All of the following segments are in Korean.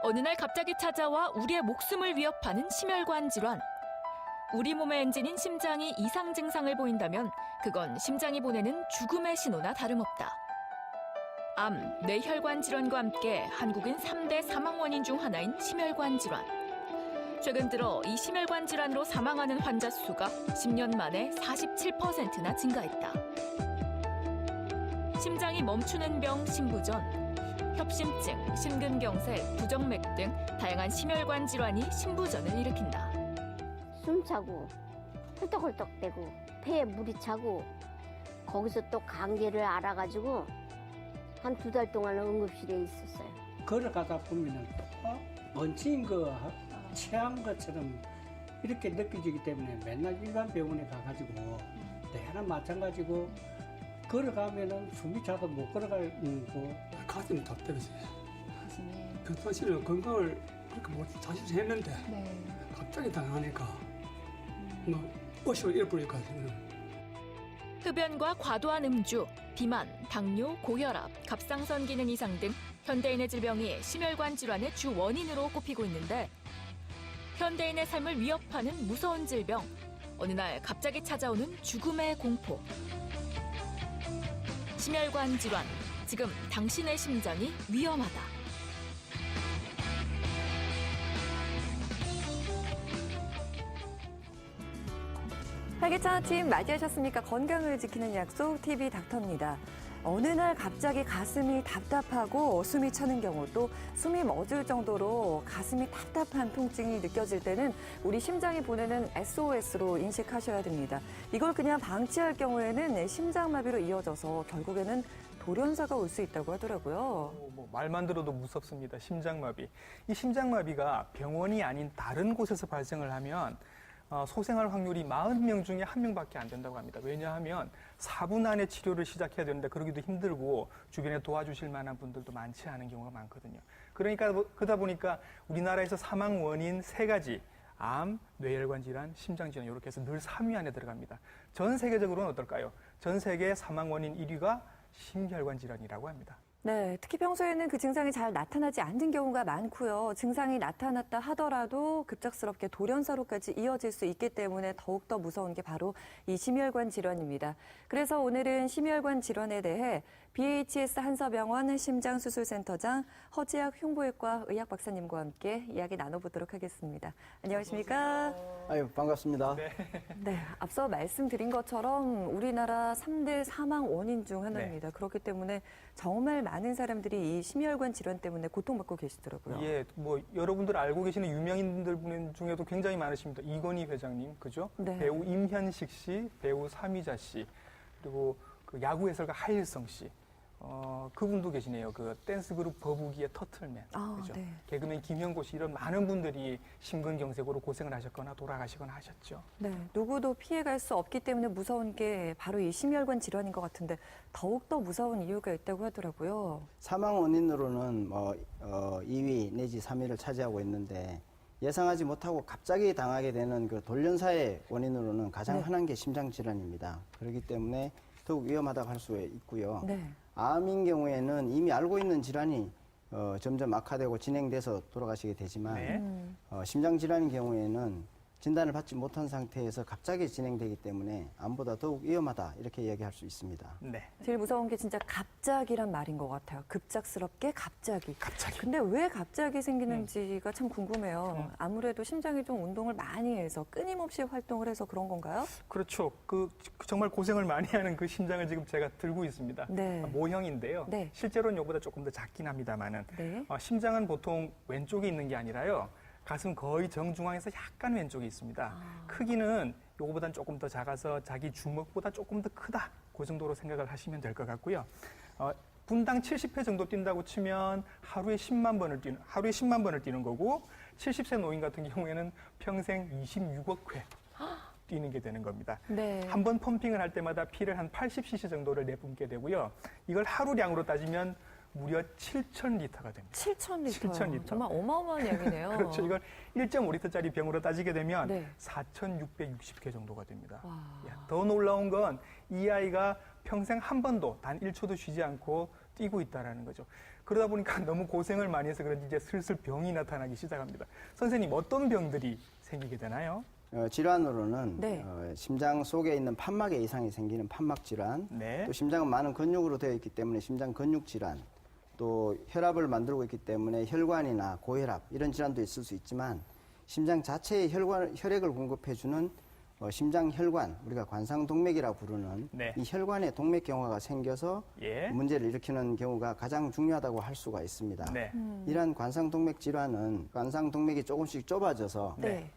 어느 날 갑자기 찾아와 우리의 목숨을 위협하는 심혈관 질환. 우리 몸의 엔진인 심장이 이상 증상을 보인다면 그건 심장이 보내는 죽음의 신호나 다름없다. 암, 뇌혈관 질환과 함께 한국인 3대 사망 원인 중 하나인 심혈관 질환. 최근 들어 이 심혈관 질환으로 사망하는 환자 수가 10년 만에 47%나 증가했다. 심장이 멈추는 병 심부전, 협심증, 심근경색, 부정맥 등 다양한 심혈관 질환이 심부전을 일으킨다. 숨차고 헐떡헐떡대고 폐에 물이 차고 거기서 또 감기를 알아가지고 한 2달 동안 응급실에 있었어요. 걸어가다 보면은 또 얹힌 거, 체한 것처럼 이렇게 느껴지기 때문에 맨날 일반 병원에 가가지고 내나 마찬가지고 걸어가면은 숨이 차서 못 걸어가고 가슴이 답답해서요. 그 사실은 건강을 그렇게 못 자신 했는데 갑자기 당하니까 뭐 의식을 잃어버리니까 지금. 흡연과 과도한 음주, 비만, 당뇨, 고혈압, 갑상선 기능 이상 등 현대인의 질병이 심혈관 질환의 주 원인으로 꼽히고 있는데 현대인의 삶을 위협하는 무서운 질병, 어느 날 갑자기 찾아오는 죽음의 공포. 심혈관 질환, 지금 당신의 심장이 위험하다. 활기찬 아침 맞이하셨습니까? 건강을 지키는 약속 TV 닥터입니다. 어느 날 갑자기 가슴이 답답하고 숨이 차는 경우 또 숨이 멎을 정도로 가슴이 답답한 통증이 느껴질 때는 우리 심장이 보내는 SOS로 인식하셔야 됩니다. 이걸 그냥 방치할 경우에는 심장마비로 이어져서 결국에는 돌연사가 올 수 있다고 하더라고요. 말만 들어도 무섭습니다. 심장마비. 이 심장마비가 병원이 아닌 다른 곳에서 발생을 하면 소생할 확률이 40명 중에 1명밖에 안 된다고 합니다. 왜냐하면 4분 안에 치료를 시작해야 되는데 그러기도 힘들고 주변에 도와주실 만한 분들도 많지 않은 경우가 많거든요. 그러다 보니까 우리나라에서 사망 원인 3가지, 암, 뇌혈관 질환, 심장 질환 이렇게 해서 늘 3위 안에 들어갑니다. 전 세계적으로는 어떨까요? 전 세계 사망 원인 1위가 심혈관 질환이라고 합니다. 네, 특히 평소에는 그 증상이 잘 나타나지 않는 경우가 많고요. 증상이 나타났다 하더라도 급작스럽게 돌연사로까지 이어질 수 있기 때문에 더욱더 무서운 게 바로 이 심혈관 질환입니다. 그래서 오늘은 심혈관 질환에 대해 BHS 한서병원 심장수술센터장 허지학 흉부외과 의학 박사님과 함께 이야기 나눠보도록 하겠습니다. 안녕하십니까? 아유, 반갑습니다. 네, 앞서 말씀드린 것처럼 우리나라 3대 사망 원인 중 하나입니다. 그렇기 때문에 정말 많은 사람들이 이 심혈관 질환 때문에 고통받고 계시더라고요. 예, 여러분들 알고 계시는 유명인들 중에도 굉장히 많으십니다. 이건희 회장님, 그죠? 네. 배우 임현식 씨, 배우 삼희자 씨, 그리고 그 야구 해설가 하일성 씨. 그분도 계시네요. 그 댄스 그룹 거북이의 터틀맨. 그죠? 네. 개그맨 김현고 씨 이런 많은 분들이 심근경색으로 고생을 하셨거나 돌아가시거나 하셨죠. 네, 누구도 피해갈 수 없기 때문에 무서운 게 바로 이 심혈관 질환인 것 같은데 더욱더 무서운 이유가 있다고 하더라고요. 사망 원인으로는 2위 내지 3위를 차지하고 있는데 예상하지 못하고 갑자기 당하게 되는 그 돌연사의 원인으로는 가장 흔한 게 심장 질환입니다. 그렇기 때문에 더욱 위험하다고 할 수 있고요. 네. 암인 경우에는 이미 알고 있는 질환이 점점 악화되고 진행돼서 돌아가시게 되지만 심장 질환인 경우에는 진단을 받지 못한 상태에서 갑자기 진행되기 때문에 암보다 더욱 위험하다 이렇게 이야기할 수 있습니다. 네. 제일 무서운 게 진짜 갑자기란 말인 것 같아요. 급작스럽게 갑자기. 근데 왜 갑자기 생기는지가 참 궁금해요. 아무래도 심장이 좀 운동을 많이 해서 끊임없이 활동을 해서 그런 건가요? 그렇죠. 정말 고생을 많이 하는 그 심장을 지금 제가 들고 있습니다. 네. 모형인데요. 네. 실제로는 이거보다 조금 더 작긴 합니다만은 네. 심장은 보통 왼쪽에 있는 게 아니라요. 가슴 거의 정중앙에서 약간 왼쪽에 있습니다. 크기는 이거보다는 조금 더 작아서 자기 주먹보다 조금 더 크다. 그 정도로 생각을 하시면 될 것 같고요. 분당 70회 정도 뛴다고 치면 하루에 10만 번을 뛰는 거고 70세 노인 같은 경우에는 평생 26억 회 뛰는 게 되는 겁니다. 네. 한 번 펌핑을 할 때마다 피를 한 80cc 정도를 내뿜게 되고요. 이걸 하루량으로 따지면 무려 7,000리터가 됩니다. 7,000리터. 7,000리터. 정말 어마어마한 양이네요. 그렇죠. 이걸 1.5리터짜리 병으로 따지게 되면 네. 4,660개 정도가 됩니다. 와. 더 놀라운 건 이 아이가 평생 한 번도 단 1초도 쉬지 않고 뛰고 있다라는 거죠. 그러다 보니까 너무 고생을 많이 해서 그런지 이제 슬슬 병이 나타나기 시작합니다. 선생님, 어떤 병들이 생기게 되나요? 질환으로는 네. 심장 속에 있는 판막에 이상이 생기는 판막 질환, 네. 또 심장은 많은 근육으로 되어 있기 때문에 심장 근육 질환, 또 혈압을 만들고 있기 때문에 혈관이나 고혈압 이런 질환도 있을 수 있지만 심장 자체에 혈액을 공급해주는 심장 혈관, 우리가 관상동맥이라고 부르는 네. 이 혈관에 동맥경화가 생겨서 예. 문제를 일으키는 경우가 가장 중요하다고 할 수가 있습니다. 네. 이러한 관상동맥 질환은 관상동맥이 조금씩 좁아져서 네.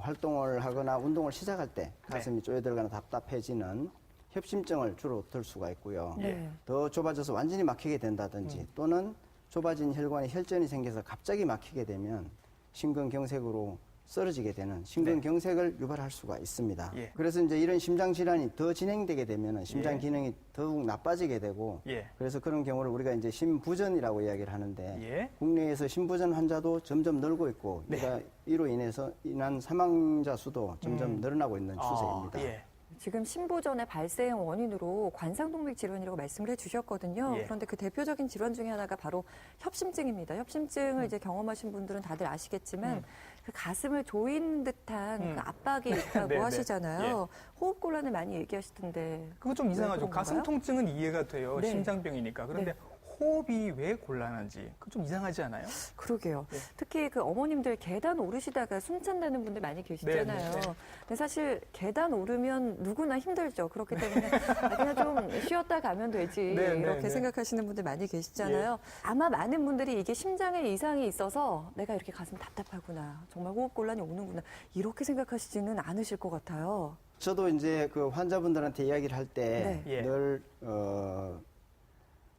활동을 하거나 운동을 시작할 때 가슴이 쪼여들거나 답답해지는 협심증을 주로 들 수가 있고요. 네. 더 좁아져서 완전히 막히게 된다든지 또는 좁아진 혈관에 혈전이 생겨서 갑자기 막히게 되면 심근경색으로 쓰러지게 되는 심근경색을 유발할 수가 있습니다. 예. 그래서 이제 이런 심장 질환이 더 진행되게 되면 심장 예. 기능이 더욱 나빠지게 되고 예. 그래서 그런 경우를 우리가 이제 심부전이라고 이야기를 하는데 예. 국내에서 심부전 환자도 점점 늘고 있고 네. 이로 인한 사망자 수도 점점 늘어나고 있는 추세입니다. 예. 지금 심부전의 발생 원인으로 관상동맥 질환이라고 말씀을 해주셨거든요. 예. 그런데 그 대표적인 질환 중에 하나가 바로 협심증입니다. 협심증을 이제 경험하신 분들은 다들 아시겠지만 그 가슴을 조이는 듯한 그 압박이 있다고 네, 네. 하시잖아요. 호흡곤란을 많이 얘기하시던데. 그거 좀 왜 이상하죠. 그런 가슴 건가요? 통증은 이해가 돼요. 네. 심장병이니까. 그런데 네. 호흡이 왜 곤란한지 그거 좀 이상하지 않아요? 그러게요. 네. 특히 그 어머님들 계단 오르시다가 숨 찬다는 분들 많이 계시잖아요. 네, 네, 네. 근데 사실 계단 오르면 누구나 힘들죠. 그렇기 때문에 그냥 좀 쉬었다 가면 되지 네, 네, 이렇게 네. 생각하시는 분들 많이 계시잖아요. 아마 많은 분들이 이게 심장에 이상이 있어서 내가 이렇게 가슴 답답하구나. 정말 호흡곤란이 오는구나. 이렇게 생각하시지는 않으실 것 같아요. 저도 이제 그 환자분들한테 이야기를 할 때 네. 예. 늘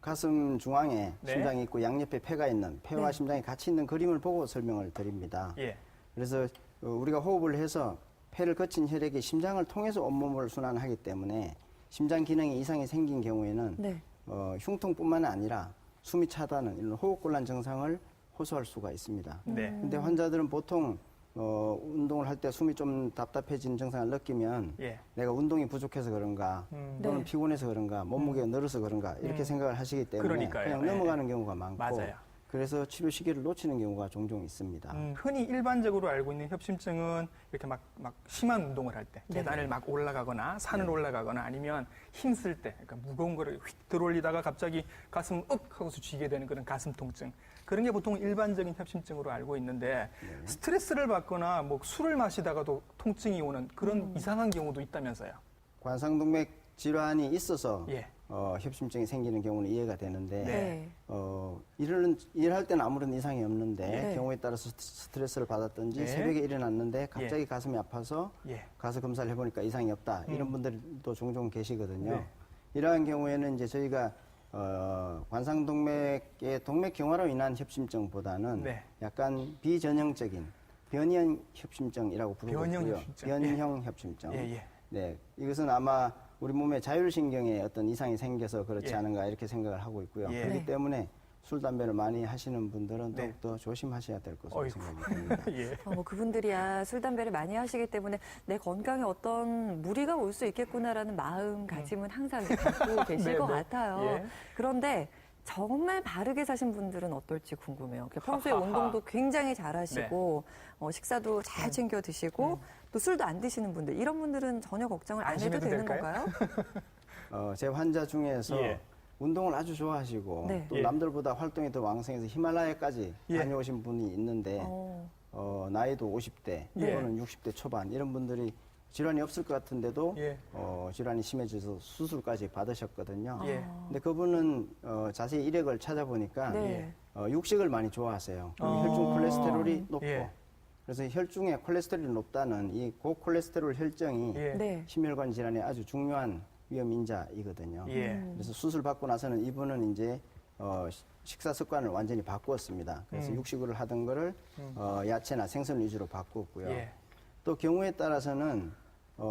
가슴 중앙에 네. 심장이 있고 양옆에 폐가 있는 폐와 네. 심장이 같이 있는 그림을 보고 설명을 드립니다. 예. 그래서 우리가 호흡을 해서 폐를 거친 혈액이 심장을 통해서 온몸을 순환하기 때문에 심장 기능에 이상이 생긴 경우에는 네. 흉통뿐만 아니라 숨이 차다는 이런 호흡곤란 증상을 호소할 수가 있습니다. 네. 근데 환자들은 보통 운동을 할 때 숨이 좀 답답해지는 증상을 느끼면 예. 내가 운동이 부족해서 그런가 또는 네. 피곤해서 그런가 몸무게가 늘어서 그런가 이렇게 생각을 하시기 때문에 그러니까요. 그냥 예. 넘어가는 경우가 많고 맞아요. 그래서 치료 시기를 놓치는 경우가 종종 있습니다. 흔히 일반적으로 알고 있는 협심증은 이렇게 막 심한 운동을 할 때, 네. 계단을 막 올라가거나 산을 올라가거나 아니면 힘쓸 때, 그러니까 무거운 거를 휙 들어올리다가 갑자기 가슴 윽 하고서 쥐게 되는 그런 가슴 통증. 그런 게 보통 일반적인 협심증으로 알고 있는데 스트레스를 받거나 뭐 술을 마시다가도 통증이 오는 그런 이상한 경우도 있다면서요. 관상동맥 질환이 있어서 예. 협심증이 생기는 경우는 이해가 되는데 네. 일할 때는 아무런 이상이 없는데 네. 경우에 따라서 스트레스를 받았든지 네. 새벽에 일어났는데 갑자기 가슴이 아파서 예. 가서 검사를 해보니까 이상이 없다 이런 분들도 종종 계시거든요. 네. 이러한 경우에는 이제 저희가 관상동맥의 동맥경화로 인한 협심증보다는 네. 약간 비전형적인 변이형 협심증이라고 부르고 변형 있고요. 협심증. 변형 협심증. 예, 예. 네, 이것은 아마 우리 몸의 자율신경에 어떤 이상이 생겨서 그렇지 예. 않은가 이렇게 생각을 하고 있고요. 예. 그렇기 네. 때문에 술, 담배를 많이 하시는 분들은 네. 더욱더 조심하셔야 될 것으로 어이구. 생각이 듭니다. 예. 뭐 그분들이야 술, 담배를 많이 하시기 때문에 내 건강에 어떤 무리가 올 수 있겠구나라는 마음가짐은 항상 갖고 계실 네, 것 네. 같아요. 예. 그런데 정말 바르게 사신 분들은 어떨지 궁금해요. 평소에 하하하. 운동도 굉장히 잘하시고 식사도 잘 챙겨 드시고 또 술도 안 드시는 분들 이런 분들은 전혀 걱정을 안 해도 안심해도 되는 될까요? 건가요? 제 환자 중에서 예. 운동을 아주 좋아하시고 네. 또 예. 남들보다 활동이 더 왕성해서 히말라야까지 예. 다녀오신 분이 있는데 나이도 50대 예. 또는 60대 초반 이런 분들이 질환이 없을 것 같은데도 예. 질환이 심해져서 수술까지 받으셨거든요. 예. 근데 그분은 자세히 이력을 찾아보니까 네. 육식을 많이 좋아하세요. 그리고 어. 혈중 콜레스테롤이 높고 예. 그래서 혈중에 콜레스테롤이 높다는 이 고콜레스테롤 혈증이 예. 네. 심혈관 질환의 아주 중요한 위험 인자이거든요. 예. 그래서 수술 받고 나서는 이분은 이제 식사 습관을 완전히 바꾸었습니다. 그래서 육식을 하던 거를 야채나 생선 위주로 바꾸었고요. 예. 또 경우에 따라서는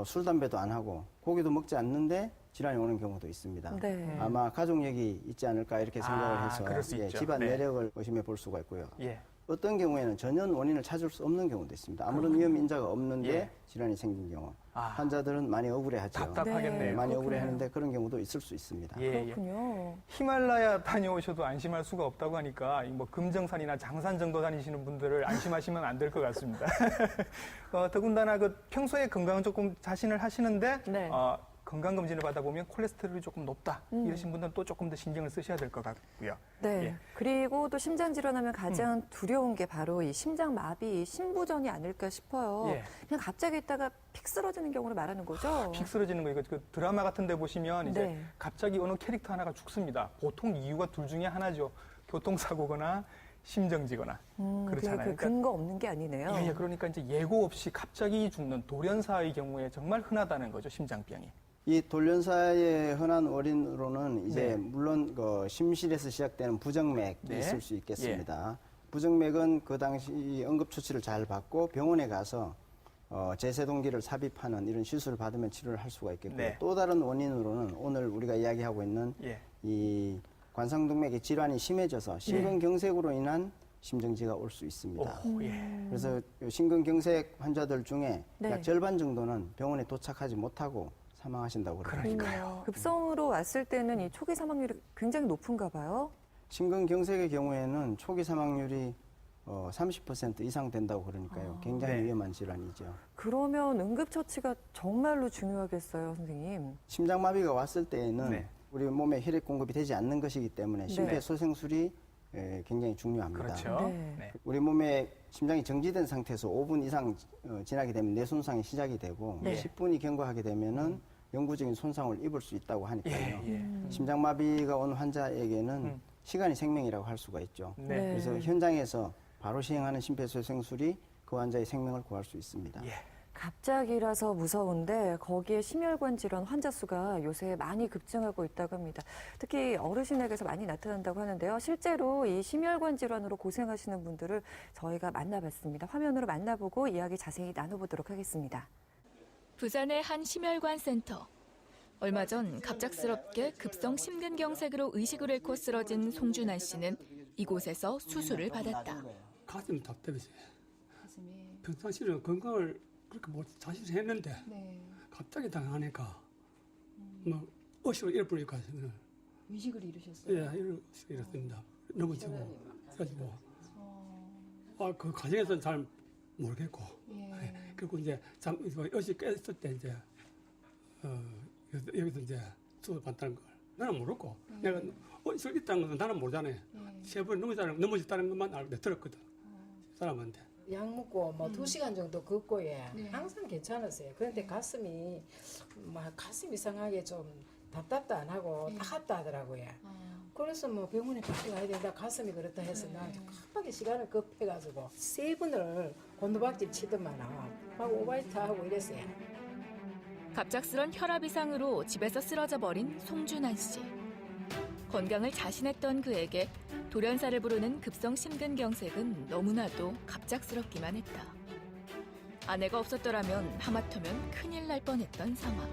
술, 담배도 안 하고 고기도 먹지 않는데 질환이 오는 경우도 있습니다. 네. 아마 가족력이 있지 않을까 이렇게 생각을 해서 그럴 수 있죠. 집안 네. 내력을 의심해 볼 수가 있고요. 예. 어떤 경우에는 전혀 원인을 찾을 수 없는 경우도 있습니다. 아무런 위험 인자가 없는데 예. 질환이 생긴 경우 아. 환자들은 많이 억울해하죠. 답답하겠네요. 네. 많이 그렇군요. 억울해하는데 그런 경우도 있을 수 있습니다. 예, 예. 그렇군요. 히말라야 다녀오셔도 안심할 수가 없다고 하니까 뭐 금정산이나 장산 정도 다니시는 분들을 안심하시면 안 될 것 같습니다. 더군다나 그 평소에 건강은 조금 자신을 하시는데 네. 건강 검진을 받아보면 콜레스테롤이 조금 높다 이러신 분들은 또 조금 더 신경을 쓰셔야 될 것 같고요. 네. 예. 그리고 또 심장 질환하면 가장 두려운 게 바로 이 심장 마비, 심부전이 아닐까 싶어요. 예. 그냥 갑자기 있다가 픽 쓰러지는 경우를 말하는 거죠. 픽 쓰러지는 거 이거 그 드라마 같은 데 보시면 이제 네. 갑자기 어느 캐릭터 하나가 죽습니다. 보통 이유가 둘 중에 하나죠. 교통사고거나 심정지거나 그렇잖아요. 그 근거 없는 게 아니네요. 예, 그러니까 이제 예고 없이 갑자기 죽는 돌연사의 경우에 정말 흔하다는 거죠, 심장병이. 이 돌연사의 흔한 원인으로는 이제 네. 물론 그 심실에서 시작되는 부정맥이 네. 있을 수 있겠습니다. 부정맥은 그 당시 응급처치를 잘 받고 병원에 가서 제세동기를 삽입하는 이런 시술을 받으면 치료를 할 수가 있겠고요. 네. 또 다른 원인으로는 오늘 우리가 이야기하고 있는 예. 이 관상동맥의 질환이 심해져서 심근경색으로 인한 심정지가 올 수 있습니다. 오, 예. 그래서 심근경색 환자들 중에 네. 약 절반 정도는 병원에 도착하지 못하고 사망하신다고 그럽니다. 그러니까요. 급성으로 왔을 때는 이 초기 사망률이 굉장히 높은가 봐요. 심근경색의 경우에는 초기 사망률이 30% 이상 된다고 그러니까요. 굉장히 네. 위험한 질환이죠. 그러면 응급처치가 정말로 중요하겠어요, 선생님. 심장마비가 왔을 때에는 네. 우리 몸에 혈액 공급이 되지 않는 것이기 때문에 네. 심폐소생술이 굉장히 중요합니다. 그렇죠. 네. 네. 우리 몸에 심장이 정지된 상태에서 5분 이상 지나게 되면 뇌손상이 시작이 되고 네. 10분이 경과하게 되면은 영구적인 손상을 입을 수 있다고 하니까요. 예, 예. 심장마비가 온 환자에게는 시간이 생명이라고 할 수가 있죠. 네. 네. 그래서 현장에서 바로 시행하는 심폐소생술이 그 환자의 생명을 구할 수 있습니다. 예. 갑자기라서 무서운데 거기에 심혈관 질환 환자 수가 요새 많이 급증하고 있다고 합니다. 특히 어르신에게서 많이 나타난다고 하는데요. 실제로 이 심혈관 질환으로 고생하시는 분들을 저희가 만나봤습니다. 화면으로 만나보고 이야기 자세히 나눠보도록 하겠습니다. 부산의 한 심혈관 센터. 얼마 전 갑작스럽게 급성 심근경색으로 의식을 잃고 쓰러진 송준환 씨는 이곳에서 수술을 받았다. 가슴이 답답해서. 평상시에는 건강을 그렇게 자신이 했는데 갑자기 당하니까 막 의식을 잃어버리니까 의식을 잃으셨어요? 예, 이렇습니다. 넘어지고 그래가지고 그 과정에서는 잘 모르겠고 그리고 이제 의식 깼을 때 이제 여기서 이제 수술 받다는 걸 나는 모르고 내가 의식 있다는 것은 나는 모르잖아요. 세 번 넘어졌다는 것만 알고 들었거든 사람한테. 약 먹고 뭐 2시간 정도 걷고 항상 괜찮았어요. 그런데 가슴이 이상하게 좀 답답도 안 하고 따갑다 하더라고요. 그래서 뭐 병원에 같이 가야 된다. 가슴이 그렇다 해서 나 급하게 시간을 급해가지고 3분을 곤두박질 치더만 막 오바이트 하고 이랬어요. 갑작스런 혈압 이상으로 집에서 쓰러져 버린 송준환 씨. 건강을 자신했던 그에게 돌연사를 부르는 급성 심근경색은 너무나도 갑작스럽기만 했다. 아내가 없었더라면 하마터면 큰일 날 뻔했던 상황.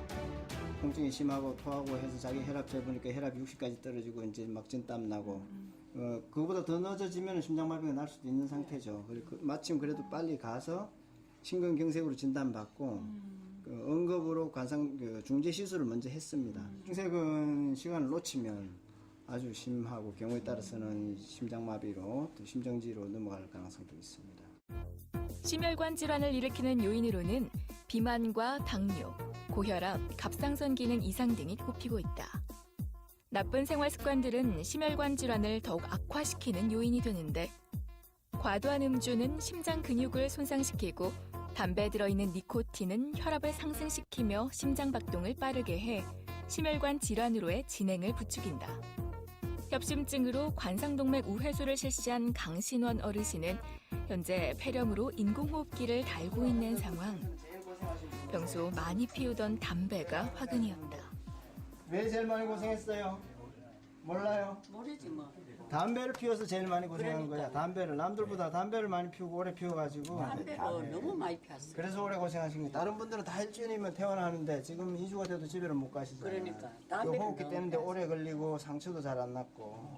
통증이 심하고 토하고 해서 자기 혈압 재보니까 혈압이 60까지 떨어지고 이제 막 진땀 나고 그거보다 더 늦어지면 심장마비가 날 수도 있는 상태죠. 그리고 마침 그래도 빨리 가서 심근경색으로 진단받고 응급으로 중재 시술을 먼저 했습니다. 경색은 시간을 놓치면 아주 심하고 경우에 따라서는 심장마비로 또 심정지로 넘어갈 가능성도 있습니다. 심혈관 질환을 일으키는 요인으로는 비만과 당뇨, 고혈압, 갑상선 기능 이상 등이 꼽히고 있다. 나쁜 생활 습관들은 심혈관 질환을 더욱 악화시키는 요인이 되는데 과도한 음주는 심장 근육을 손상시키고 담배에 들어있는 니코틴은 혈압을 상승시키며 심장 박동을 빠르게 해 심혈관 질환으로의 진행을 부추긴다. 협심증으로 관상동맥 우회수를 실시한 강신원 어르신은 현재 폐렴으로 인공호흡기를 달고 있는 상황. 평소 많이 피우던 담배가 화근이었다. 왜 제일 많이 고생했어요? 몰라요? 모르지 뭐. 담배를 피워서 제일 많이 고생한 거야. 담배를 남들보다 담배를 많이 피우고 오래 피워가지고 담배를 너무 많이 피웠어. 그래서 오래 고생하신 거예요. 다른 분들은 다 일주일이면 퇴원하는데 지금 2주가 돼도 집에를 못 가시잖아요. 그러니까 그 담배를 호흡기 너무 때문에 오래 걸리고 상처도 잘 안 났고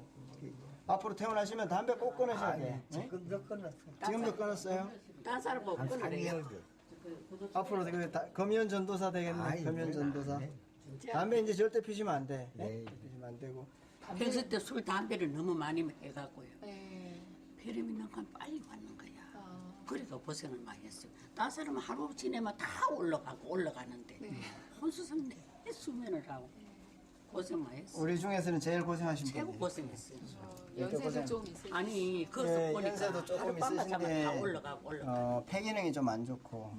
앞으로 퇴원하시면 담배 꼭 끊으셔야 돼. 네? 지금도 끊었어. 지금도 끊었어요? 딴 사람 못 끊으래요. 앞으로 금연 전도사 되겠네. 금연 전도사. 담배 이제 절대 피시면 안 돼. 네? 피시면 안 되고. 평소 때 술, 담배를 너무 많이 해갖고요. 폐렴이 너무 빨리 왔는 거야. 그러니까 고생을 많이 했어요. 딴 사람은 하루 지내면 다 올라가는데 혼수선 내 수면을 하고 고생 많이 했어요. 우리 중에서는 제일 고생하신 분이. 최고 고생했어요. 연세도 좀 아니 그것도 네, 보니까 연세도 조금 하룻밤만 자면 있으신데 다 올라가고 폐 기능이 좀 안 좋고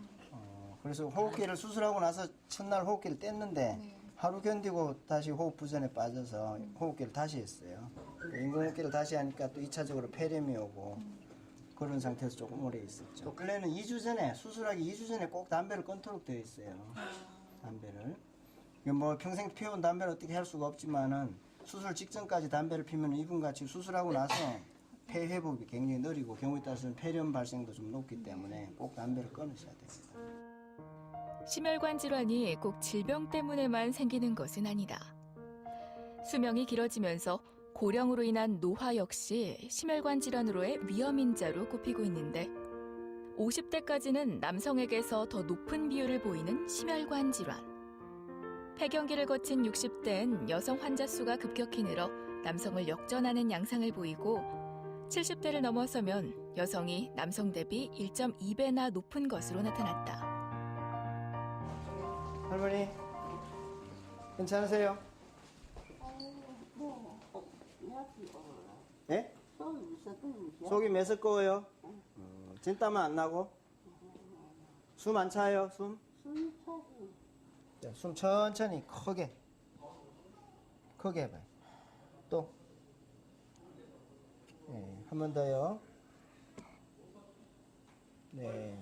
그래서 호흡기를 수술하고 나서 첫날 호흡기를 뗐는데 하루 견디고 다시 호흡 부전에 빠져서 호흡기를 다시 했어요. 인공호흡기를 다시 하니까 또 2차적으로 폐렴이 오고 그런 상태에서 조금 오래 있었죠. 또 근래는 2주 전에 수술하기 2주 전에 꼭 담배를 끊도록 되어 있어요. 담배를. 이거 뭐 평생 피워온 담배를 어떻게 할 수가 없지만은 수술 직전까지 담배를 피면 이분같이 수술하고 나서 폐 회복이 굉장히 느리고 경우에 따라서는 폐렴 발생도 좀 높기 때문에 꼭 담배를 끊으셔야 됩니다. 심혈관 질환이 꼭 질병 때문에만 생기는 것은 아니다. 수명이 길어지면서 고령으로 인한 노화 역시 심혈관 질환으로의 위험인자로 꼽히고 있는데 50대까지는 남성에게서 더 높은 비율을 보이는 심혈관 질환. 폐경기를 거친 60대엔 여성 환자 수가 급격히 늘어 남성을 역전하는 양상을 보이고 70대를 넘어서면 여성이 남성 대비 1.2배나 높은 것으로 나타났다. 할머니 괜찮으세요? 예? 속이 메스꺼워요? 진땀은 안 나고? 숨 안 차요? 숨? 숨 천천히 크게 해봐요. 또 한 번 더요. 네.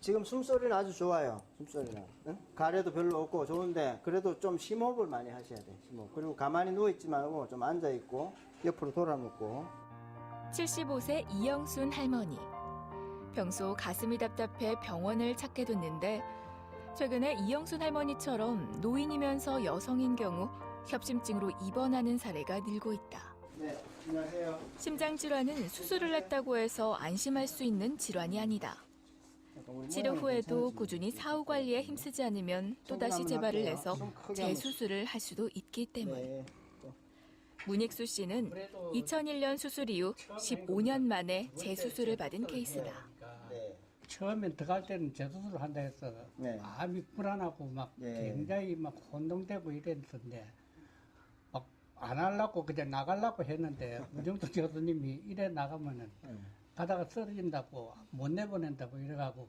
지금 숨소리는 아주 좋아요. 숨소리는. 응? 가래도 별로 없고 좋은데 그래도 좀 심호흡을 많이 하셔야 돼. 심호흡. 그리고 가만히 누워있지 말고 좀 앉아있고 옆으로 돌아눕고. 75세 이영순 할머니. 평소 가슴이 답답해 병원을 찾게 됐는데 최근에 이영순 할머니처럼 노인이면서 여성인 경우 협심증으로 입원하는 사례가 늘고 있다. 네, 안녕하세요. 심장질환은 수술을 했다고 해서 안심할 수 있는 질환이 아니다. 치료 후에도 꾸준히 사후 관리에 힘쓰지 않으면 또다시 재발을 내서 재수술을 할 수도 있기 때문. 네. 문익수 씨는 2001년 수술 이후 15년 만에 재수술을 받은 케이스다. 네. 처음엔 들어갈 때는 재수술을 한다 해서 네. 마음이 불안하고 막 네. 굉장히 막 혼동되고 이랬는데 막 안 하려고 그냥 나가려고 했는데 우정도 교수님이 이래 나가면은 가다가 쓰러진다고 못 내보낸다고 이래가고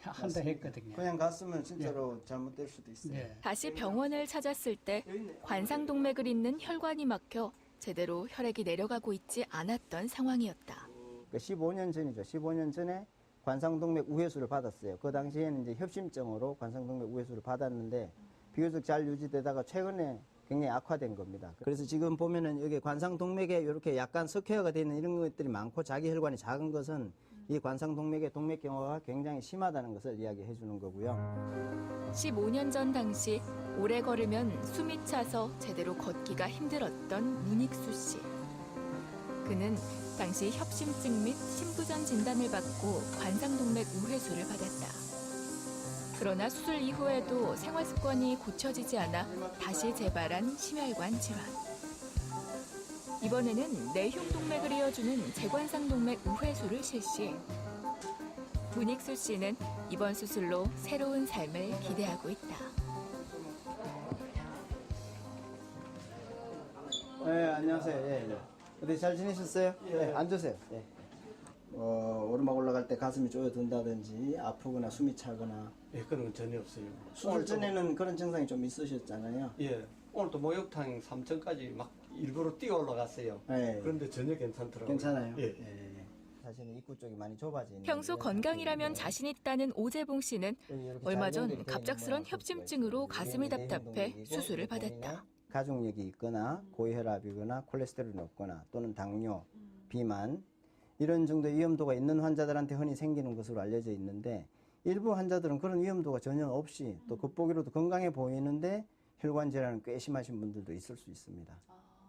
한다 했거든요. 그냥 갔으면 진짜로 잘못될 수도 있어요. 네. 다시 병원을 찾았을 때 관상동맥을 잇는 혈관이 막혀 제대로 혈액이 내려가고 있지 않았던 상황이었다. 15년 전이죠. 15년 전에 관상동맥 우회수를 받았어요. 그 당시에는 이제 협심증으로 관상동맥 우회수를 받았는데 비교적 잘 유지되다가 최근에 굉장히 악화된 겁니다. 그래서 지금 보면은 여기 관상동맥에 이렇게 약간 석회화가 되어 있는 이런 것들이 많고 자기 혈관이 작은 것은 이 관상동맥의 동맥경화가 굉장히 심하다는 것을 이야기해 주는 거고요. 15년 전 당시 오래 걸으면 숨이 차서 제대로 걷기가 힘들었던 문익수 씨. 그는 당시 협심증 및 심부전 진단을 받고 관상동맥 우회수를 받았다. 그러나 수술 이후에도 생활 습관이 고쳐지지 않아 다시 재발한 심혈관 질환. 이번에는 내흉동맥을 이어주는 재관상동맥 우회수를 실시. 문익수 씨는 이번 수술로 새로운 삶을 기대하고 있다. 네, 안녕하세요. 예. 어디 잘 지내셨어요? 네, 앉으세요. 예. 오르막 올라갈 때 가슴이 쪼여든다든지 아프거나 숨이 차거나. 예, 그런 건 전혀 없어요. 수술 전에는 그런 증상이 좀 있으셨잖아요. 예, 오늘도 목욕탕 3층까지 막 일부러 뛰어 올라갔어요. 네. 그런데 전혀 괜찮더라고요. 괜찮아요? 예. 사실은 입구 쪽이 많이 좁아지는. 평소 건강이라면 자신 있다는 오재봉 씨는 얼마 전 갑작스런 협심증으로 가슴이 답답해 수술을 받았다. 가족력이 있거나 고혈압이거나 콜레스테롤이 높거나 또는 당뇨, 비만 이런 정도의 위험도가 있는 환자들한테 흔히 생기는 것으로 알려져 있는데 일부 환자들은 그런 위험도가 전혀 없이 또 겉보기로도 건강해 보이는데 혈관 질환은 꽤 심하신 분들도 있을 수 있습니다.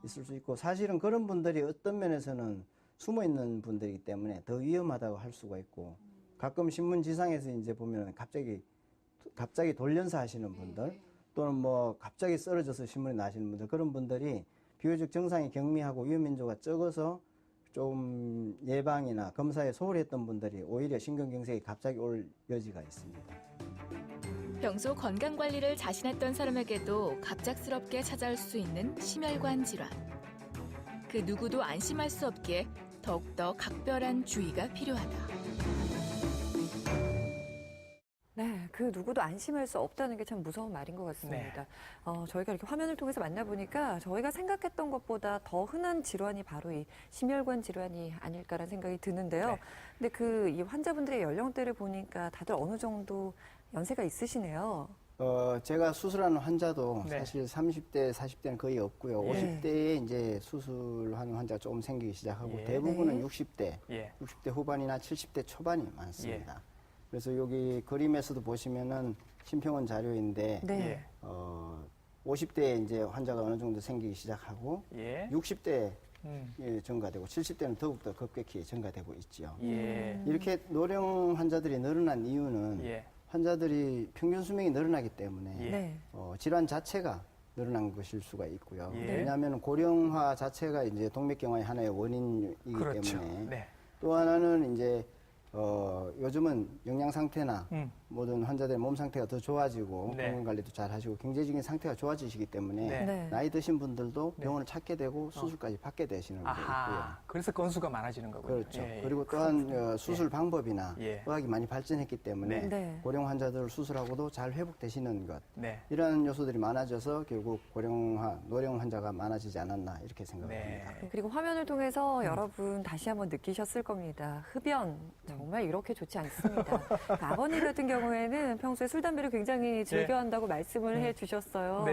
있을 수 있고 사실은 그런 분들이 어떤 면에서는 숨어 있는 분들이기 때문에 더 위험하다고 할 수가 있고 가끔 신문 지상에서 이제 보면 갑자기 돌연사 하시는 분들 또는 뭐 갑자기 쓰러져서 신문에 나시는 분들 그런 분들이 비교적 증상이 경미하고 위험 인조가 적어서 좀 예방이나 검사에 소홀히 했던 분들이 오히려 신경경색이 갑자기 올 여지가 있습니다. 평소 건강관리를 자신했던 사람에게도 갑작스럽게 찾아올 수 있는 심혈관 질환. 그 누구도 안심할 수 없기에 더욱더 각별한 주의가 필요하다. 네, 그 누구도 안심할 수 없다는 게 참 무서운 말인 것 같습니다. 저희가 이렇게 화면을 통해서 만나보니까 저희가 생각했던 것보다 더 흔한 질환이 바로 이 심혈관 질환이 아닐까라는 생각이 드는데요. 근데 이 환자분들의 연령대를 보니까 다들 어느 정도 연세가 있으시네요. 제가 수술하는 환자도 사실 30대, 40대는 거의 없고요. 50대에 이제 수술하는 환자가 조금 생기기 시작하고 대부분은 60대, 60대 후반이나 70대 초반이 많습니다. 그래서 여기 그림에서도 보시면은 심평원 자료인데 50대에 이제 환자가 어느 정도 생기기 시작하고 60대 증가되고 70대는 더욱더 급격히 증가되고 있죠. 이렇게 노령 환자들이 늘어난 이유는 환자들이 평균 수명이 늘어나기 때문에 질환 자체가 늘어난 것일 수가 있고요. 왜냐하면 고령화 자체가 이제 동맥경화의 하나의 원인이기 때문에 또 하나는 이제 요즘은 영양 상태나 모든 환자들의 몸 상태가 더 좋아지고 건강 관리도 잘 하시고 경제적인 상태가 좋아지시기 때문에 나이 드신 분들도 병원을 찾게 되고 수술까지 받게 되시는 분도 있고요. 그래서 건수가 많아지는 거군요. 그렇죠. 그리고 또한 수술 방법이나 의학이 많이 발전했기 때문에 고령 환자들 수술하고도 잘 회복되시는 것 이러한 요소들이 많아져서 결국 고령화, 노령 환자가 많아지지 않았나 이렇게 생각합니다. 그리고 화면을 통해서 여러분 다시 한번 느끼셨을 겁니다. 흡연 정말 이렇게 좋지 않습니다. 그 아버님 같은 경우에는 평소에 술, 담배를 굉장히 즐겨한다고 말씀을 해주셨어요.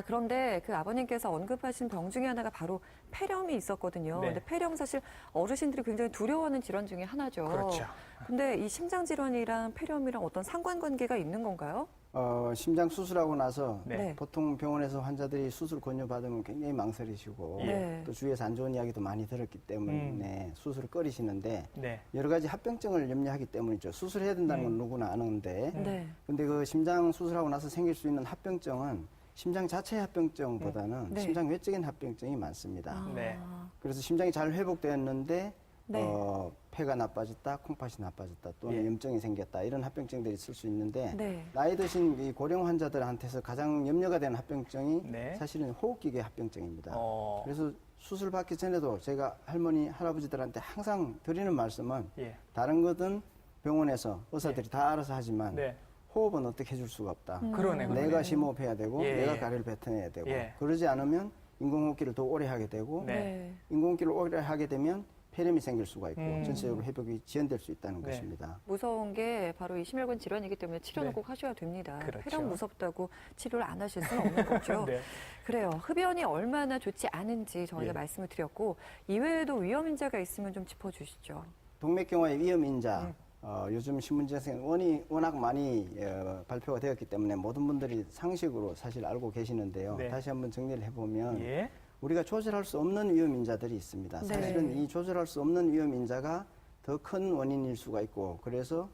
그런데 그 아버님께서 언급하신 병 중에 하나가 바로 폐렴이 있었거든요. 근데 폐렴 사실 어르신들이 굉장히 두려워하는 질환 중에 하나죠. 그렇죠. 근데 이 심장 질환이랑 폐렴이랑 어떤 상관관계가 있는 건가요? 심장 수술하고 나서 보통 병원에서 환자들이 수술 권유받으면 굉장히 망설이시고 또 주위에서 안 좋은 이야기도 많이 들었기 때문에 수술을 꺼리시는데 여러 가지 합병증을 염려하기 때문이죠. 수술해야 된다는 건 누구나 아는데 근데 그 심장 수술하고 나서 생길 수 있는 합병증은 심장 자체의 합병증보다는 심장 외적인 합병증이 많습니다. 그래서 심장이 잘 회복되었는데 폐가 나빠졌다, 콩팥이 나빠졌다, 또는 염증이 생겼다 이런 합병증들이 있을 수 있는데 나이 드신 이 고령 환자들한테서 가장 염려가 되는 합병증이 사실은 호흡기계 합병증입니다. 그래서 수술 받기 전에도 제가 할머니, 할아버지들한테 항상 드리는 말씀은 다른 것은 병원에서 의사들이 다 알아서 하지만 호흡은 어떻게 해줄 수가 없다. 내가 심호흡해야 되고 내가 가래를 뱉어내야 되고 그러지 않으면 인공호흡기를 더 오래 하게 되고 인공호흡기를 오래 하게 되면 폐렴이 생길 수가 있고 전체적으로 회복이 지연될 수 있다는 것입니다. 무서운 게 바로 이 심혈관 질환이기 때문에 치료는 꼭 하셔야 됩니다. 폐렴 무섭다고 치료를 안 하실 수는 없는 거죠. 그래요. 흡연이 얼마나 좋지 않은지 저희가 말씀을 드렸고 이외에도 위험인자가 있으면 좀 짚어주시죠. 동맥경화의 위험인자 요즘 신문지에서 워낙 많이 발표가 되었기 때문에 모든 분들이 상식으로 사실 알고 계시는데요. 다시 한번 정리를 해보면 우리가 조절할 수 없는 위험인자들이 있습니다. 사실은 이 조절할 수 없는 위험인자가 더 큰 원인일 수가 있고 그래서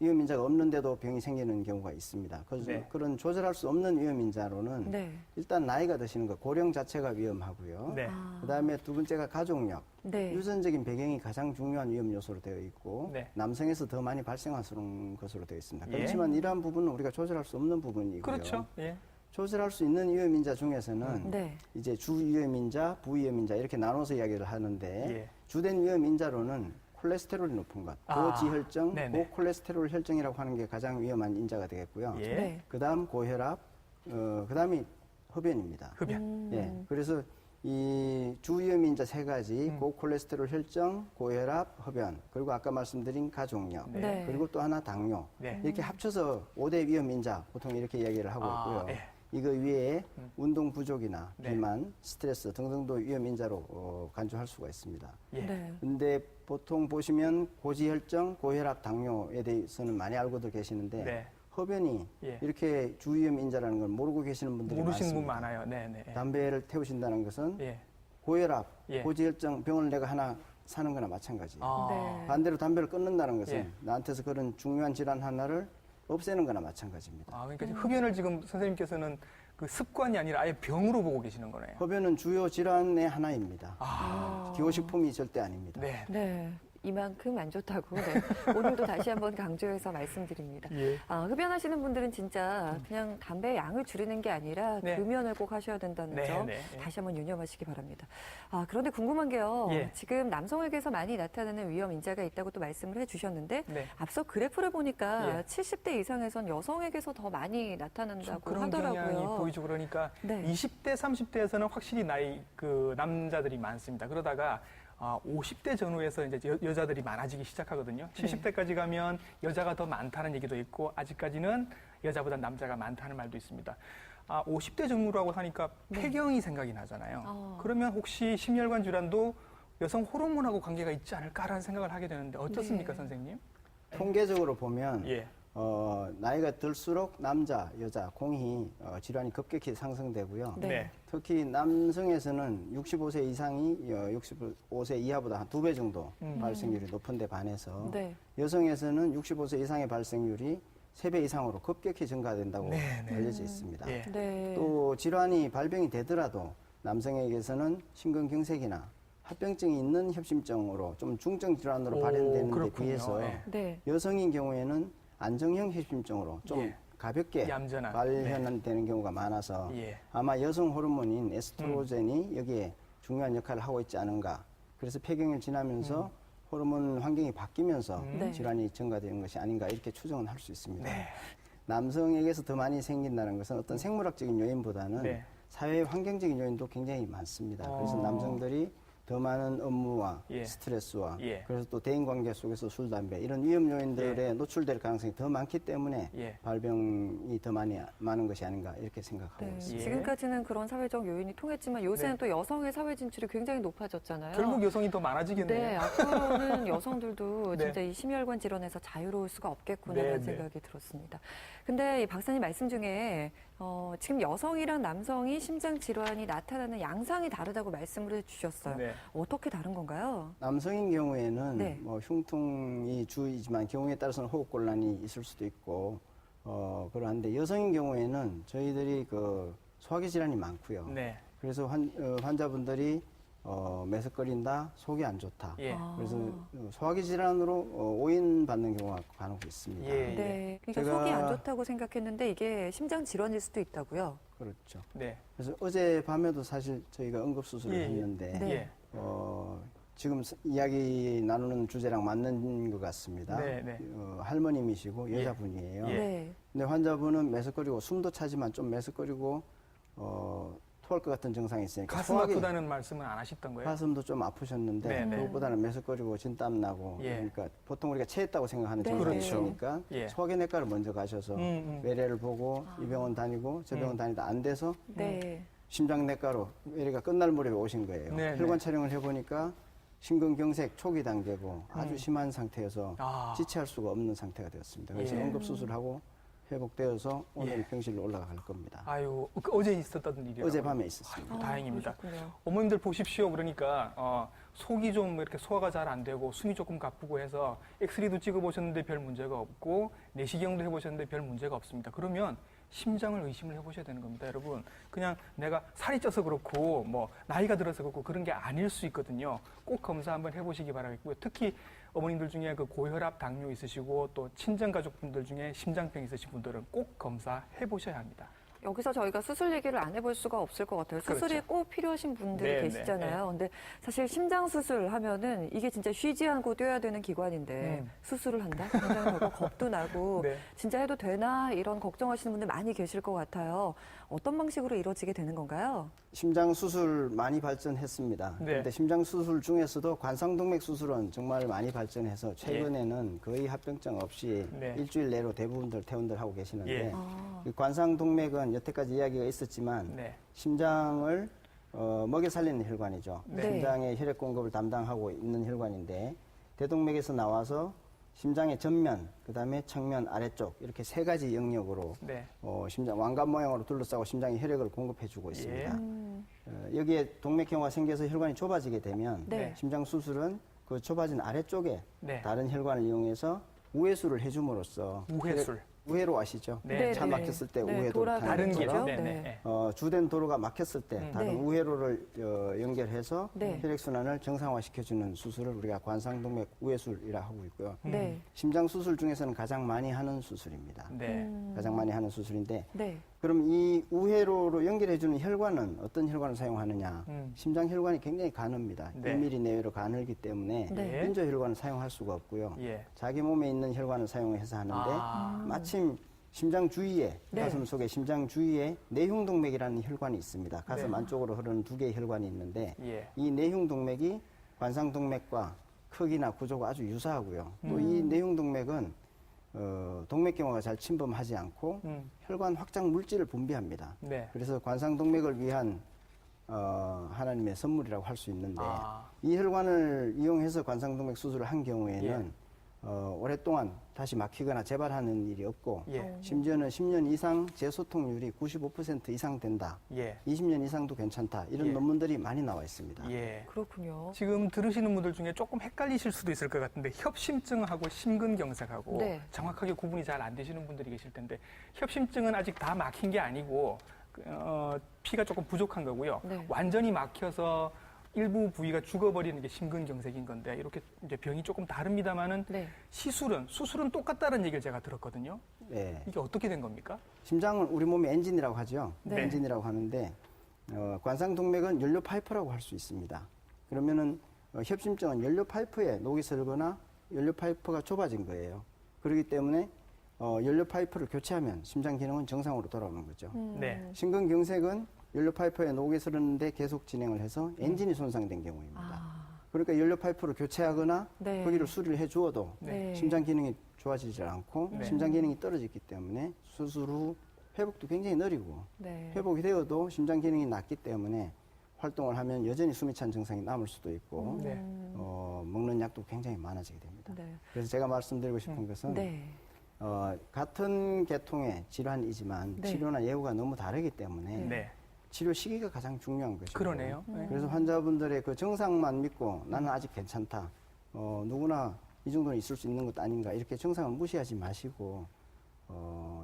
위험인자가 없는데도 병이 생기는 경우가 있습니다. 그래서 그런 조절할 수 없는 위험인자로는 일단 나이가 드시는 것, 고령 자체가 위험하고요. 그다음에 두 번째가 가족력, 유전적인 배경이 가장 중요한 위험 요소로 되어 있고 남성에서 더 많이 발생할 수 있는 것으로 되어 있습니다. 그렇지만 이러한 부분은 우리가 조절할 수 없는 부분이고요. 그렇죠. 조절할 수 있는 위험인자 중에서는 이제 주위험인자, 부위험인자 이렇게 나눠서 이야기를 하는데 주된 위험인자로는 콜레스테롤이 높은 것, 고지혈증, 고콜레스테롤 혈증이라고 하는 게 가장 위험한 인자가 되겠고요. 그다음 고혈압, 그다음이 흡연입니다. 그래서 이 주위험인자 세 가지, 고콜레스테롤 혈증, 고혈압, 흡연, 그리고 아까 말씀드린 가족력, 그리고 또 하나 당뇨 이렇게 합쳐서 5대 위험인자 보통 이렇게 이야기를 하고 있고요. 이거 위에 운동 부족이나 비만, 스트레스 등등도 위험인자로 간주할 수가 있습니다. 근데 보통 보시면 고지혈증, 고혈압, 당뇨에 대해서는 많이 알고들 계시는데 흡연이 예. 이렇게 주위험 인자라는 걸 모르고 계시는 분들이 모르시는 분 많습니다. 많아요. 네, 네. 담배를 태우신다는 것은 예. 고혈압, 예. 고지혈증 병을 내가 하나 사는 거나 마찬가지예요. 아. 네. 반대로 담배를 끊는다는 것은 예. 나한테서 그런 중요한 질환 하나를 없애는 거나 마찬가지입니다. 아, 그러니까 흡연을 지금 선생님께서는 그 습관이 아니라 아예 병으로 보고 계시는 거네요. 흡연은 주요 질환의 하나입니다. 아. 기호식품이 절대 아닙니다. 네. 네. 이만큼 안 좋다고 네. 오늘도 다시 한번 강조해서 말씀드립니다. 예. 흡연하시는 분들은 진짜 그냥 담배의 양을 줄이는 게 아니라 네. 금연을 꼭 하셔야 된다는 네, 점 네, 네. 다시 한번 유념하시기 바랍니다. 그런데 궁금한 게요. 예. 지금 남성에게서 많이 나타나는 위험 인자가 있다고 또 말씀을 해주셨는데 네. 앞서 그래프를 보니까 예. 70대 이상에선 여성에게서 더 많이 나타난다고 그런 경향이 하더라고요. 보이죠. 그러니까 네. 20대, 30대에서는 확실히 나이 그 남자들이 많습니다. 그러다가 50대 전후에서 이제 여자들이 많아지기 시작하거든요. 70대까지 가면 여자가 더 많다는 얘기도 있고 아직까지는 여자보다 남자가 많다는 말도 있습니다. 50대 전후라고 하니까 폐경이 생각이 나잖아요. 그러면 혹시 심혈관 질환도 여성 호르몬하고 관계가 있지 않을까라는 생각을 하게 되는데 어떻습니까, 네. 선생님? 통계적으로 보면 예. 나이가 들수록 남자, 여자 공히 질환이 급격히 상승되고요. 네. 특히 남성에서는 65세 이상이 65세 이하보다 한 2배 정도 발생률이 높은데 반해서 네. 여성에서는 65세 이상의 발생률이 3배 이상으로 급격히 증가된다고 네, 네. 알려져 있습니다. 예. 네. 또 질환이 발병이 되더라도 남성에게서는 심근경색이나 합병증이 있는 협심증으로 좀 중증 질환으로 오, 발현되는 데 그렇군요. 비해서 예. 네. 여성인 경우에는 안정형 협심증으로 좀 예. 가볍게 얌전한. 발현되는 경우가 많아서 예. 아마 여성 호르몬인 에스트로겐이 여기에 중요한 역할을 하고 있지 않은가. 그래서 폐경을 지나면서 호르몬 환경이 바뀌면서 네. 질환이 증가되는 것이 아닌가 이렇게 추정은 할 수 있습니다. 네. 남성에게서 더 많이 생긴다는 것은 어떤 생물학적인 요인보다는 네. 사회 환경적인 요인도 굉장히 많습니다. 그래서 남성들이 더 많은 업무와 예. 스트레스와 예. 그래서 또 대인관계 속에서 술, 담배 이런 위험 요인들에 노출될 가능성이 더 많기 때문에 예. 발병이 더 많은 것이 아닌가 이렇게 생각하고 네. 있습니다. 예. 지금까지는 그런 사회적 요인이 통했지만 요새는 또 여성의 사회 진출이 굉장히 높아졌잖아요. 결국 여성이 더 많아지겠네요. 네, 앞으로는 여성들도 네. 진짜 이 심혈관 질환에서 자유로울 수가 없겠구나라는 네, 네. 생각이 들었습니다. 근데 이 박사님 말씀 중에 지금 여성이랑 남성이 심장 질환이 나타나는 양상이 다르다고 말씀을 해주셨어요. 네. 어떻게 다른 건가요? 남성인 경우에는 네. 뭐 흉통이 주이지만 경우에 따라서는 호흡곤란이 있을 수도 있고 그러한데 여성인 경우에는 저희들이 그 소화기 질환이 많고요. 네. 그래서 환자분들이 매석거린다, 속이 안 좋다. 예. 그래서 소화기 질환으로 오인받는 경우가 간혹 있습니다. 예. 네. 그러니까 제가- 속이 안 좋다고 생각했는데 이게 심장 질환일 수도 있다고요. 그렇죠. 네. 그래서 어제 밤에도 사실 저희가 응급수술을 예, 예. 했는데 네. 예. 지금 이야기 나누는 주제랑 맞는 것 같습니다. 네, 네. 할머님이시고 여자분이에요. 예. 네. 근데 환자분은 매석거리고 숨도 차지만 좀 매석거리고 토할 것 같은 증상이 있으니까 가슴 소화기- 아프다는 말씀은 안 하셨던 거예요? 가슴도 좀 아프셨는데 네, 네. 그것보다는 매석거리고 진땀 나고 예. 그러니까 보통 우리가 체했다고 생각하는 네, 증상이 그렇죠. 있으니까 예. 소화기내과를 먼저 가셔서 외래를 보고 이 병원 다니고 저 병원 다니다 안 돼서 네. 심장내과로 외래가 끝날 무렵에 오신 거예요. 네, 혈관 네. 촬영을 해보니까 심근경색 초기 단계고 아주 심한 상태여서 아. 지체할 수가 없는 상태가 되었습니다. 그래서 예. 응급수술하고 회복되어서 오늘 예. 병실로 올라갈 겁니다. 아유, 어제 있었던 일이라고요? 어젯밤에 있었습니다. 아이고, 다행입니다. 그러셨군요. 어머님들 보십시오. 그러니까 속이 좀 이렇게 소화가 잘 안 되고 숨이 조금 가쁘고 해서 엑스레이도 찍어보셨는데 별 문제가 없고 내시경도 해보셨는데 별 문제가 없습니다. 그러면 심장을 의심을 해보셔야 되는 겁니다, 여러분. 그냥 내가 살이 쪄서 그렇고 뭐 나이가 들어서 그렇고 그런 게 아닐 수 있거든요. 꼭 검사 한번 해보시기 바라겠고요. 특히 어머님들 중에 그 고혈압, 당뇨 있으시고 또 친정 가족분들 중에 심장병 있으신 분들은 꼭 검사해 보셔야 합니다. 여기서 저희가 수술 얘기를 안 해볼 수가 없을 것 같아요. 수술이 그렇죠. 꼭 필요하신 분들이 네, 계시잖아요. 근데 사실 심장 수술 하면은 이게 진짜 쉬지 않고 뛰어야 되는 기관인데 수술을 한다? 굉장히 겁도 나고 네. 진짜 해도 되나 이런 걱정하시는 분들 많이 계실 것 같아요. 어떤 방식으로 이루어지게 되는 건가요? 심장 수술 많이 발전했습니다. 네. 그런데 심장 수술 중에서도 관상동맥 수술은 정말 많이 발전해서 최근에는 거의 합병증 없이 네. 일주일 내로 대부분들 퇴원들 하고 계시는데 예. 이 관상동맥은 여태까지 이야기가 있었지만 네. 심장을 먹여 살리는 혈관이죠. 네. 심장의 혈액 공급을 담당하고 있는 혈관인데 대동맥에서 나와서 심장의 전면, 그다음에 측면 아래쪽 이렇게 세 가지 영역으로 네. 심장 왕관 모양으로 둘러싸고 심장이 혈액을 공급해주고 있습니다. 예. 여기에 동맥경화가 생겨서 혈관이 좁아지게 되면 네. 심장 수술은 그 좁아진 아래쪽에 네. 다른 혈관을 이용해서 우회수를 해줌으로써 우회술. 우회로 아시죠? 네. 차 막혔을 때 네, 우회로 돌아가는 다른 길. 거죠? 네, 네. 네. 네. 주된 도로가 막혔을 때 다른 네. 우회로를 연결해서 네. 혈액순환을 정상화시켜주는 수술을 우리가 관상동맥 우회술이라 하고 있고요. 네. 심장 수술 중에서는 가장 많이 하는 수술입니다. 네. 가장 많이 하는 수술인데 네. 그럼 이 우회로로 연결해주는 혈관은 어떤 혈관을 사용하느냐? 심장 혈관이 굉장히 가늡니다. 네. 1mm 내외로 가늘기 때문에 네. 인조 혈관을 사용할 수가 없고요. 예. 자기 몸에 있는 혈관을 사용해서 하는데 아. 마침 심장 주위에 네. 가슴 속에 심장 주위에 내흉동맥이라는 혈관이 있습니다. 가슴 네. 안쪽으로 흐르는 두 개의 혈관이 있는데 예. 이 내흉동맥이 관상동맥과 크기나 구조가 아주 유사하고요. 또 이 내흉동맥은 동맥경화가 잘 침범하지 않고 혈관 확장 물질을 분비합니다. 네. 그래서 관상동맥을 위한 하나님의 선물이라고 할 수 있는데 아. 이 혈관을 이용해서 관상동맥 수술을 한 경우에는 오랫동안 다시 막히거나 재발하는 일이 없고 예. 심지어는 10년 이상 재소통률이 95% 이상 된다. 예. 20년 이상도 괜찮다. 이런 예. 논문들이 많이 나와 있습니다. 예. 그렇군요. 지금 들으시는 분들 중에 조금 헷갈리실 수도 있을 것 같은데 협심증하고 심근경색하고 네. 정확하게 구분이 잘 안 되시는 분들이 계실 텐데 협심증은 아직 다 막힌 게 아니고 피가 조금 부족한 거고요. 네. 완전히 막혀서 일부 부위가 죽어버리는 게 심근경색인 건데 이렇게 이제 병이 조금 다릅니다만은 네. 수술은 똑같다는 얘기를 제가 들었거든요. 네. 이게 어떻게 된 겁니까? 심장은 우리 몸의 엔진이라고 하죠. 네. 엔진이라고 하는데 관상동맥은 연료 파이프라고 할 수 있습니다. 그러면은 협심증은 연료 파이프에 녹이 슬거나 연료 파이프가 좁아진 거예요. 그렇기 때문에 연료 파이프를 교체하면 심장 기능은 정상으로 돌아오는 거죠. 네. 심근경색은 연료 파이프에 녹이 슬었는데 계속 진행을 해서 엔진이 손상된 경우입니다. 아. 그러니까 연료 파이프를 교체하거나 네. 거기를 수리를 해주어도 네. 심장 기능이 좋아지지 않고 네. 심장 기능이 떨어졌기 때문에 수술 후 회복도 굉장히 느리고 네. 회복이 되어도 심장 기능이 낮기 때문에 활동을 하면 여전히 숨이 찬 증상이 남을 수도 있고 네. 먹는 약도 굉장히 많아지게 됩니다. 네. 그래서 제가 말씀드리고 싶은 것은 네. 같은 계통의 질환이지만 네. 치료나 예후가 너무 다르기 때문에 네. 치료 시기가 가장 중요한 것이고 그러네요. 네. 그래서 환자분들의 그 증상만 믿고 나는 아직 괜찮다. 누구나 이 정도는 있을 수 있는 것 아닌가 이렇게 증상을 무시하지 마시고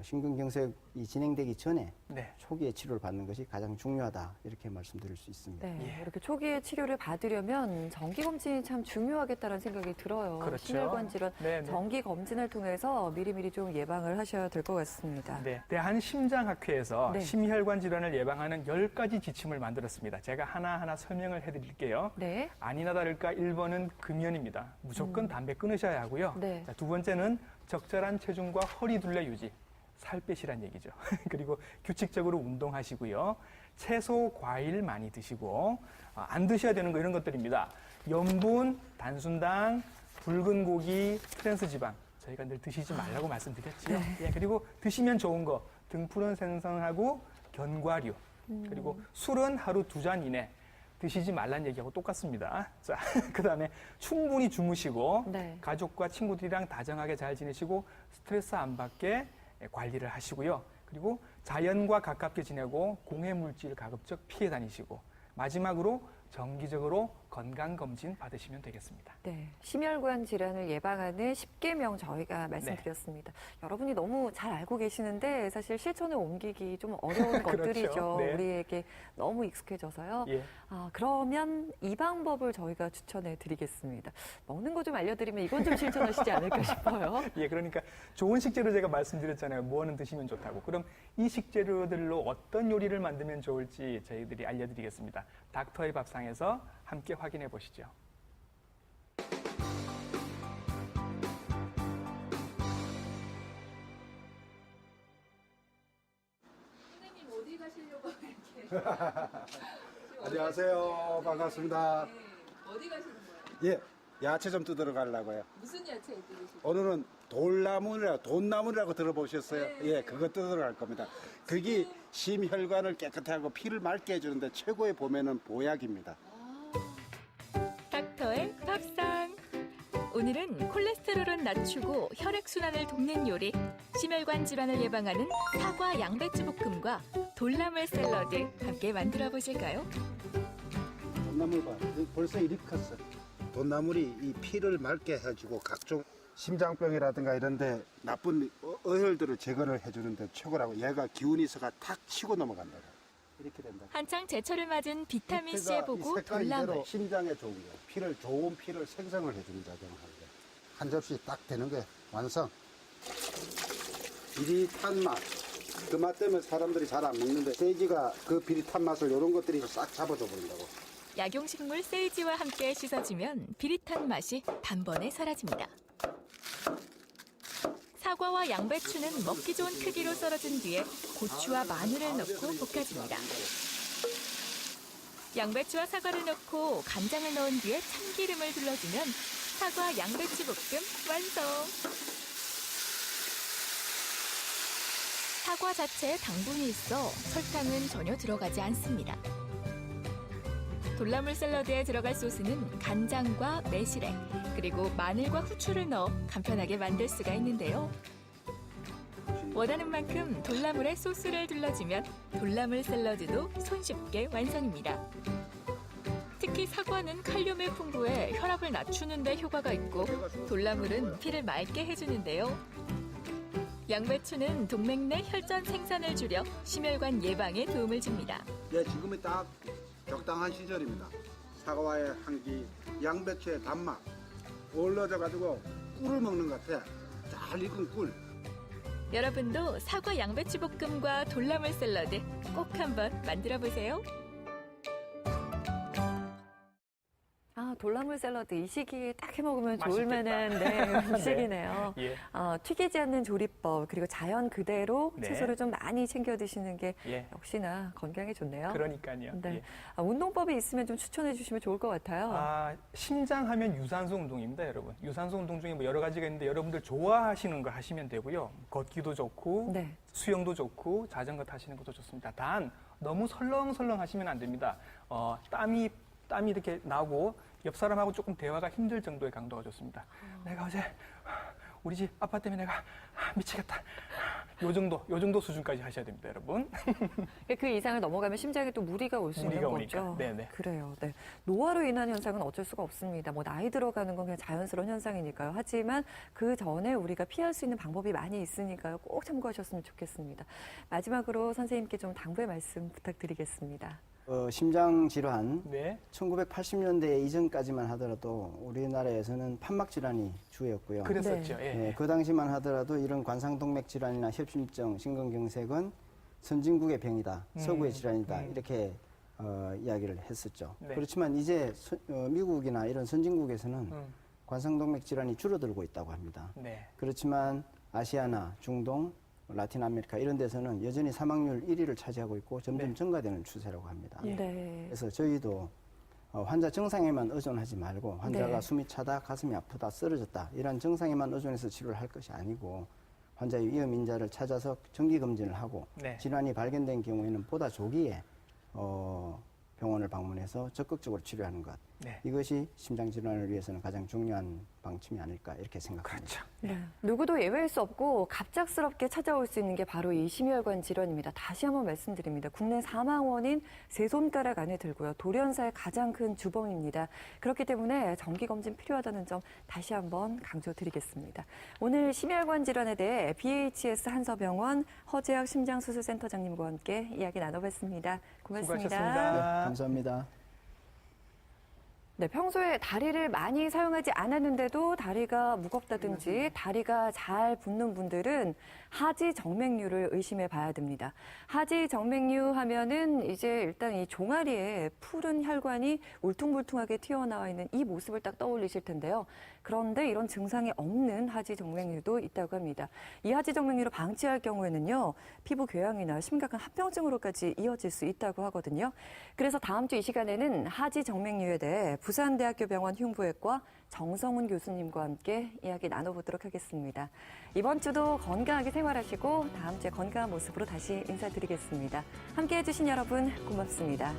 심근경색이 진행되기 전에 네. 초기에 치료를 받는 것이 가장 중요하다 이렇게 말씀드릴 수 있습니다. 네, 예. 이렇게 초기에 치료를 받으려면 정기검진이 참 중요하겠다는 생각이 들어요. 그렇죠. 심혈관 질환 네, 네. 정기검진을 통해서 미리미리 좀 예방을 하셔야 될 것 같습니다. 네, 대한심장학회에서 네. 심혈관 질환을 예방하는 10가지 지침을 만들었습니다. 제가 하나하나 설명을 해드릴게요. 네. 아니나 다를까 1번은 금연입니다. 무조건 담배 끊으셔야 하고요. 네. 자, 두 번째는 적절한 체중과 허리 둘레 유지. 살 빼시란 얘기죠. 그리고 규칙적으로 운동하시고요. 채소, 과일 많이 드시고 안 드셔야 되는 거 이런 것들입니다. 염분, 단순당, 붉은 고기, 트랜스 지방. 저희가 늘 드시지 말라고 말씀드렸죠. 예, 그리고 드시면 좋은 거 등푸른 생선하고 견과류. 그리고 술은 하루 2잔 이내. 드시지 말란 얘기하고 똑같습니다. 자, 그다음에 충분히 주무시고 네. 가족과 친구들이랑 다정하게 잘 지내시고 스트레스 안 받게 관리를 하시고요. 그리고 자연과 가깝게 지내고 공해 물질 가급적 피해 다니시고 마지막으로 정기적으로 건강검진 받으시면 되겠습니다. 네, 심혈관 질환을 예방하는 10계명 저희가 말씀드렸습니다. 여러분이 너무 잘 알고 계시는데 사실 실천에 옮기기 좀 어려운 그렇죠. 것들이죠. 네. 우리에게 너무 익숙해져서요. 예. 그러면 이 방법을 저희가 추천해 드리겠습니다. 먹는 거 좀 알려드리면 이건 좀 실천하시지 않을까 싶어요. 예, 그러니까 좋은 식재료 제가 말씀드렸잖아요. 뭐는 드시면 좋다고. 그럼 이 식재료들로 어떤 요리를 만들면 좋을지 저희들이 알려드리겠습니다. 닥터의 밥상에서 함께 확인해 보시죠. 선생님 어디 가시려고 이렇게? 안녕하세요. 반갑습니다. 네. 어디 가시는 거예요? 예, 야채 좀 뜯으러 가려고요. 무슨 야채 들으시고? 오늘은 돈나물이라고 들어보셨어요? 예, 그거 뜯으러 갈 겁니다. 그게 심혈관을 깨끗하게 하고 피를 맑게 해주는데 최고의 봄에는 보약입니다. 닥터의 밥상. 오늘은 콜레스테롤은 낮추고 혈액순환을 돕는 요리, 심혈관 질환을 예방하는 사과 양배추 볶음과 돌나물 샐러드 함께 만들어 보실까요? 돈나물 봐. 벌써 이리 컸어. 돈나물이 이 피를 맑게 해주고 각종 심장병이라든가 이런데 나쁜 어혈들을 제거를 해주는데 최고라고. 얘가 기운이 있어가 탁 치고 넘어간다. 이렇게 된다. 한창 제철을 맞은 비타민 C에 이 보고 색깔 돌나물. 이대로 심장에 좋은 거예요. 좋은 피를 생성을 해주는 작용을 하는데 한 접시 딱 되는 게 완성. 비릿한 맛. 그 맛 때문에 사람들이 잘 안 먹는데 세이지가 그 비릿한 맛을 이런 것들이 싹 잡아줘 버린다고. 약용식물 세이지와 함께 씻어주면 비릿한 맛이 단번에 사라집니다. 사과와 양배추는 먹기 좋은 크기로 썰어준 뒤에 고추와 마늘을 넣고 볶아줍니다. 양배추와 사과를 넣고 간장을 넣은 뒤에 참기름을 둘러주면 사과 양배추 볶음 완성! 사과 자체에 당분이 있어 설탕은 전혀 들어가지 않습니다. 돌나물 샐러드에 들어갈 소스는 간장과 매실액, 그리고 마늘과 후추를 넣어 간편하게 만들 수가 있는데요. 원하는 만큼 돌나물에 소스를 둘러주면 돌나물 샐러드도 손쉽게 완성입니다. 특히 사과는 칼륨이 풍부해 혈압을 낮추는 데 효과가 있고 돌나물은 피를 맑게 해주는데요. 양배추는 동맥 내 혈전 생산을 줄여 심혈관 예방에 도움을 줍니다. 예, 지금이 딱 적당한 시절입니다. 사과의 향기, 양배추의 단맛 어우러져 가지고 꿀을 먹는 것 같아. 잘 익은 꿀. 여러분도 사과 양배추 볶음과 돌나물 샐러드 꼭 한번 만들어 보세요. 돌나물 샐러드 이 시기에 딱 해먹으면 맛있겠다. 좋을 만한 음식이네요. 예. 튀기지 않는 조리법 그리고 자연 그대로 네. 채소를 좀 많이 챙겨 드시는 게 예. 역시나 건강에 좋네요. 그러니까요. 네. 예. 운동법이 있으면 좀 추천해 주시면 좋을 것 같아요. 심장하면 유산소 운동입니다, 여러분. 유산소 운동 중에 뭐 여러 가지가 있는데 여러분들 좋아하시는 거 하시면 되고요. 걷기도 좋고 네. 수영도 좋고 자전거 타시는 것도 좋습니다. 단 너무 설렁설렁 하시면 안 됩니다. 땀이 이렇게 나고 옆 사람하고 조금 대화가 힘들 정도의 강도가 좋습니다. 내가 어제 우리 집 아빠 때문에 내가 미치겠다. 요 정도 수준까지 하셔야 됩니다, 여러분. 그 이상을 넘어가면 심장에 또 무리가 올 수 있는 무리가 거죠. 오니까. 네네. 그래요. 네. 노화로 인한 현상은 어쩔 수가 없습니다. 뭐 나이 들어가는 건 그냥 자연스러운 현상이니까요. 하지만 그 전에 우리가 피할 수 있는 방법이 많이 있으니까요. 꼭 참고하셨으면 좋겠습니다. 마지막으로 선생님께 좀 당부의 말씀 부탁드리겠습니다. 심장 질환, 네. 1980년대 이전까지만 하더라도 우리나라에서는 판막 질환이 주였고요. 그랬었죠. 네. 예. 네, 그 당시만 하더라도 이런 관상동맥 질환이나 협심증, 심근경색은 선진국의 병이다, 서구의 질환이다 이렇게 이야기를 했었죠. 네. 그렇지만 이제 미국이나 이런 선진국에서는 관상동맥 질환이 줄어들고 있다고 합니다. 네. 그렇지만 아시아나 중동, 라틴 아메리카 이런 데서는 여전히 사망률 1위를 차지하고 있고 점점 네. 증가되는 추세라고 합니다. 네. 그래서 저희도 환자 증상에만 의존하지 말고 환자가 네. 숨이 차다, 가슴이 아프다, 쓰러졌다 이런 증상에만 의존해서 치료를 할 것이 아니고 환자의 위험 인자를 찾아서 정기 검진을 하고 네. 질환이 발견된 경우에는 보다 조기에 병원을 방문해서 적극적으로 치료하는 것. 네. 이것이 심장 질환을 위해서는 가장 중요한 방침이 아닐까 이렇게 생각합니다. 그렇죠. 네. 누구도 예외일 수 없고 갑작스럽게 찾아올 수 있는 게 바로 이 심혈관 질환입니다. 다시 한번 말씀드립니다. 국내 사망 원인 세 손가락 안에 들고요. 돌연사의 가장 큰 주범입니다. 그렇기 때문에 정기 검진 필요하다는 점 다시 한번 강조드리겠습니다. 오늘 심혈관 질환에 대해 BHS 한서병원 허재학 심장수술센터장님과 함께 이야기 나눠봤습니다. 고맙습니다. 수고하셨습니다. 네, 감사합니다. 네, 평소에 다리를 많이 사용하지 않았는데도 다리가 무겁다든지 다리가 잘 붓는 분들은 하지 정맥류를 의심해 봐야 됩니다. 하지 정맥류 하면은 이제 일단 이 종아리에 푸른 혈관이 울퉁불퉁하게 튀어나와 있는 이 모습을 딱 떠올리실 텐데요. 그런데 이런 증상이 없는 하지 정맥류도 있다고 합니다. 이 하지 정맥류를 방치할 경우에는요, 피부 궤양이나 심각한 합병증으로까지 이어질 수 있다고 하거든요. 그래서 다음 주 이 시간에는 하지 정맥류에 대해 부산대학교 병원 흉부외과 정성훈 교수님과 함께 이야기 나눠보도록 하겠습니다. 이번 주도 건강하게 생활하시고 다음 주에 건강한 모습으로 다시 인사드리겠습니다. 함께해 주신 여러분 고맙습니다.